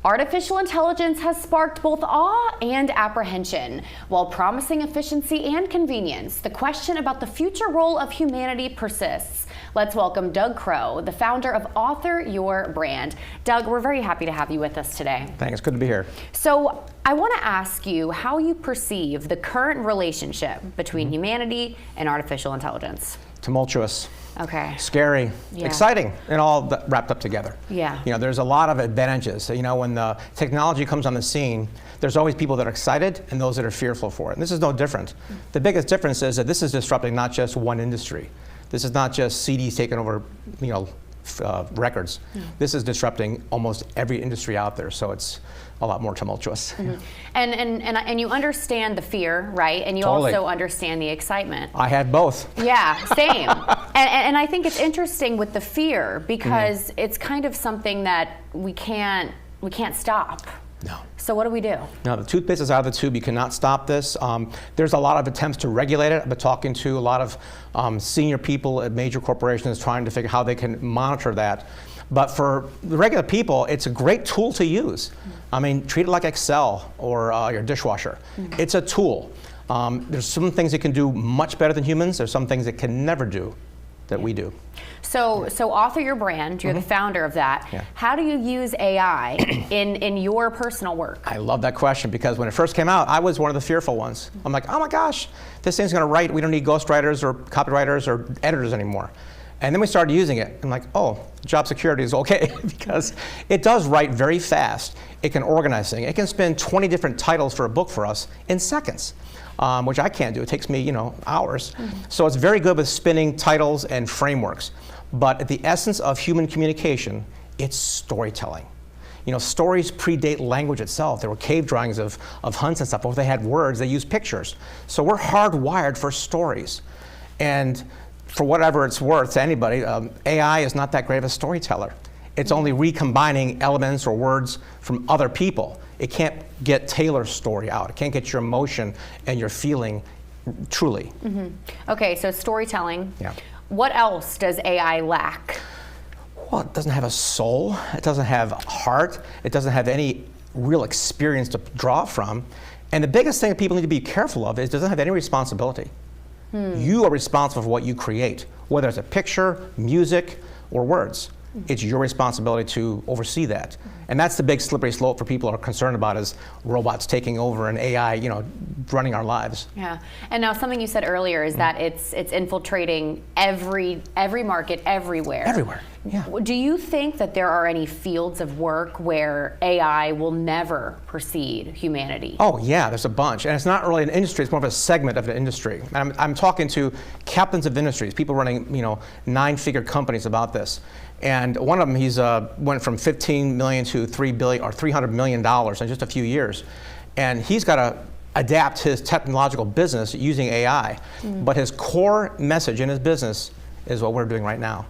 Artificial intelligence has sparked both awe and apprehension. While promising efficiency and convenience, the question about the future role of humanity persists. Let's welcome Doug Crowe, the founder of Author Your Brand. Doug, we're very happy to have you with us today. Thanks, good to be here. So I want to ask you how you perceive the current relationship between humanity and artificial intelligence. Tumultuous. Okay. Scary, exciting, and all wrapped up together. Yeah. You know, there's a lot of advantages. You know, when the technology comes on the scene, there's always people that are excited and those that are fearful for it. And this is no different. The biggest difference is that this is disrupting not just one industry. This is not just CDs taking over, you know, records. This is disrupting almost every industry out there, so it's a lot more tumultuous. And you understand the fear, right? And you Totally. also understand the excitement. I had both. Yeah, same. and I think it's interesting with the fear because it's kind of something that we can't stop. No. So what do we do? No, the toothpaste is out of the tube. You cannot stop this. There's a lot of attempts to regulate it. I've been talking to a lot of senior people at major corporations trying to figure out how they can monitor that. But for the regular people, it's a great tool to use. I mean, treat it like Excel or your dishwasher. It's a tool. There's some things it can do much better than humans. There's some things it can never do that we do. So Author Your Brand, you're the founder of that. Yeah. How do you use AI in your personal work? I love that question because when it first came out, I was one of the fearful ones. I'm like, oh my gosh, this thing's gonna write, we don't need ghostwriters or copywriters or editors anymore. And then we started using it. I'm like, oh, job security is okay because it does write very fast. It can organize things. It can spin 20 different titles for a book for us in seconds, which I can't do. It takes me, you know, hours. So it's very good with spinning titles and frameworks. But at the essence of human communication, it's storytelling. You know, stories predate language itself. There were cave drawings of hunts and stuff. But if they had words, they used pictures. So we're hardwired for stories. And for whatever it's worth to anybody, AI is not that great of a storyteller. It's only recombining elements or words from other people. It can't get Taylor's story out. It can't get your emotion and your feeling truly. Okay, so storytelling. Yeah. What else does AI lack? Well, it doesn't have a soul. It doesn't have heart. It doesn't have any real experience to draw from. And the biggest thing that people need to be careful of is it doesn't have any responsibility. You are responsible for what you create, whether it's a picture, music, or words. It's your responsibility to oversee that. And that's the big slippery slope for people who are concerned about is robots taking over and AI, you know, running our lives. Yeah, and now something you said earlier is that it's infiltrating every market everywhere. Everywhere, yeah. Do you think that there are any fields of work where AI will never precede humanity? Oh yeah, there's a bunch. And it's not really an industry, it's more of a segment of an industry. I'm talking to captains of industries, people running, you know, 9-figure companies about this. And one of them, he's went from 15 million to 3 billion or $300 million in just a few years. And he's got to adapt his technological business using AI. But his core message in his business is what we're doing right now,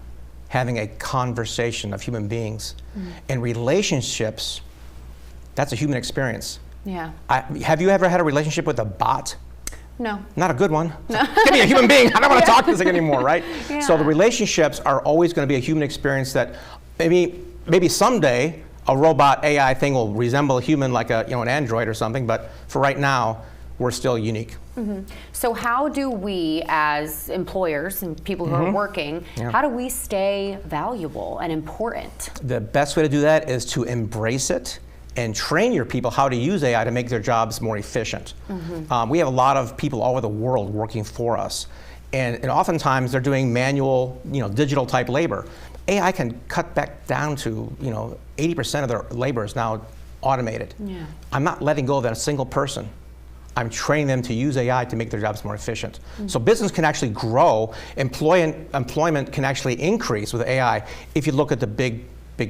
having a conversation of human beings. And relationships, that's a human experience. Yeah. Have you ever had a relationship with a bot? No. Not a good one. No. Give me a human being. I don't want to talk to this thing anymore, right? Yeah. So the relationships are always going to be a human experience that maybe someday a robot AI thing will resemble a human like a, you know, an android or something, but for right now, we're still unique. So how do we as employers and people who are working, how do we stay valuable and important? The best way to do that is to embrace it and train your people how to use AI to make their jobs more efficient. We have a lot of people all over the world working for us. And oftentimes they're doing manual, you know, digital type labor. AI can cut back down to, you know, 80% of their labor is now automated. Yeah. I'm not letting go of that a single person. I'm training them to use AI to make their jobs more efficient. So business can actually grow, employment can actually increase with AI if you look at the big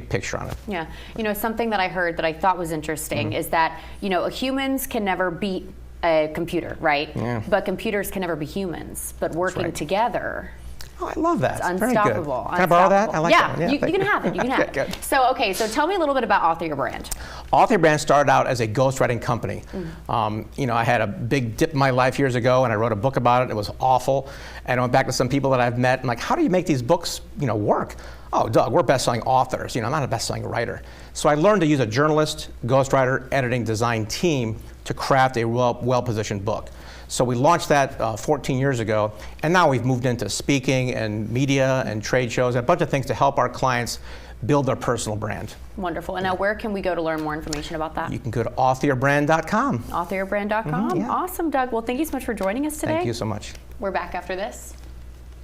picture on it. Yeah, you know, something that I heard that I thought was interesting is that, you know, humans can never beat a computer, right? Yeah. But computers can never be humans, but working together. Oh, I love that. It's Very unstoppable. good. Can I borrow that? I like that. Yeah, you can have it. You can have it. Good. So, okay, so tell me a little bit about Author Your Brand. Author Your Brand started out as a ghostwriting company. You know, I had a big dip in my life years ago, and I wrote a book about it. It was awful. And I went back to some people that I've met, and like, how do you make these books, you know, work? oh, Doug, we're best-selling authors. I'm not a best-selling writer. So I learned to use a journalist, ghostwriter, editing, design team to craft a well-positioned book. So we launched that 14 years ago, and now we've moved into speaking and media and trade shows and a bunch of things to help our clients build their personal brand. Wonderful. And now where can we go to learn more information about that? You can go to authoryourbrand.com. Authoryourbrand.com. Yeah. Awesome, Doug. Well, thank you so much for joining us today. Thank you so much. We're back after this.